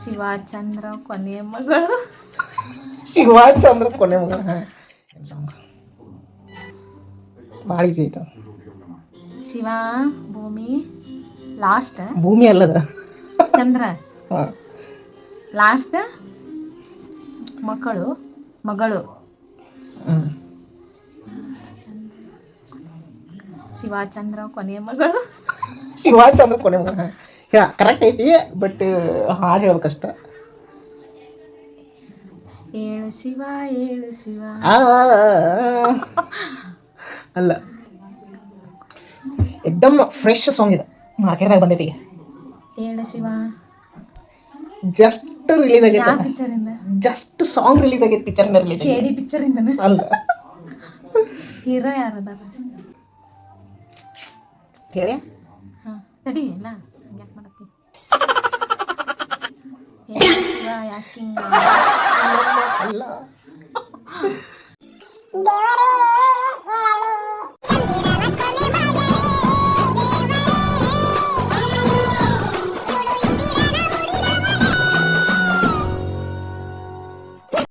ಶಿವಚಂದ್ರ ಕೊನೆಯ ಮಗಳು. ಶಿವಚಂದ್ರ ಕೊನೆ ಮಗಳು. ಸಾಂಗ್ ಭಾಳ ಈಸಿ ಐತ. ಶಿವ ಭೂಮಿ ಲಾಸ್ಟ್ ಭೂಮಿ ಅಲ್ಲದ ಚಂದ್ರ ಹಾಂ ಲಾಸ್ಟ್ ಮಕ್ಕಳು ಮಗಳು. ಶಿವಚಂದ್ರ ಕೊನೆಯ ಮಗಳು. ಶಿವಚಂದ್ರ ಕೊನೆ ಮಗಳು. ಹಾಂ ಕರೆಕ್ಟ್ ಐತಿ ಬಟ್ ಹಾಡು ಹೇಳ್ಬೇಕಷ್ಟ. ಏಳು ಶಿವ ಏಳು ಶಿವ. ಅಲ್ಲ ಎಕ್ದಮ್ ಫ್ರೆಶ್ ಸಾಂಗ್ ಇದೆ, ಮಾರ್ಕೆಟ್ದಾಗ ಬಂದೈತಿ ಈಗ. ಏಳು ಶಿವ ಜಸ್ಟ್ ರಿಲೀಸ್ ಯಾವ ಆಗೈತೆ. ಪಿಕ್ಚರ್ ಇಂದ? ಜಸ್ಟ್ ಸಾಂಗ್ ರಿಲೀಸ್ ಆಗೈತೆ, ಪಿಕ್ಚರ್ ರಿಲೀಸ್ ಆಗೈತೆ. ಕೇಡಿ ಪಿಕ್ಚರ್ ಇಂದನ? ಅಲ್ಲ ಹೀರೋ ಯಾರದಾರ ಹೇಳಿ. ಹಾಂ ತಡಿ ಇಲ್ಲ ಹಂಗ್ಯಾಕೆ ಮಾಡತ್ತಿ. ಏಳು ಶಿವ ಯಾಕೆ ಅಲ್ಲ ದೇವರೇ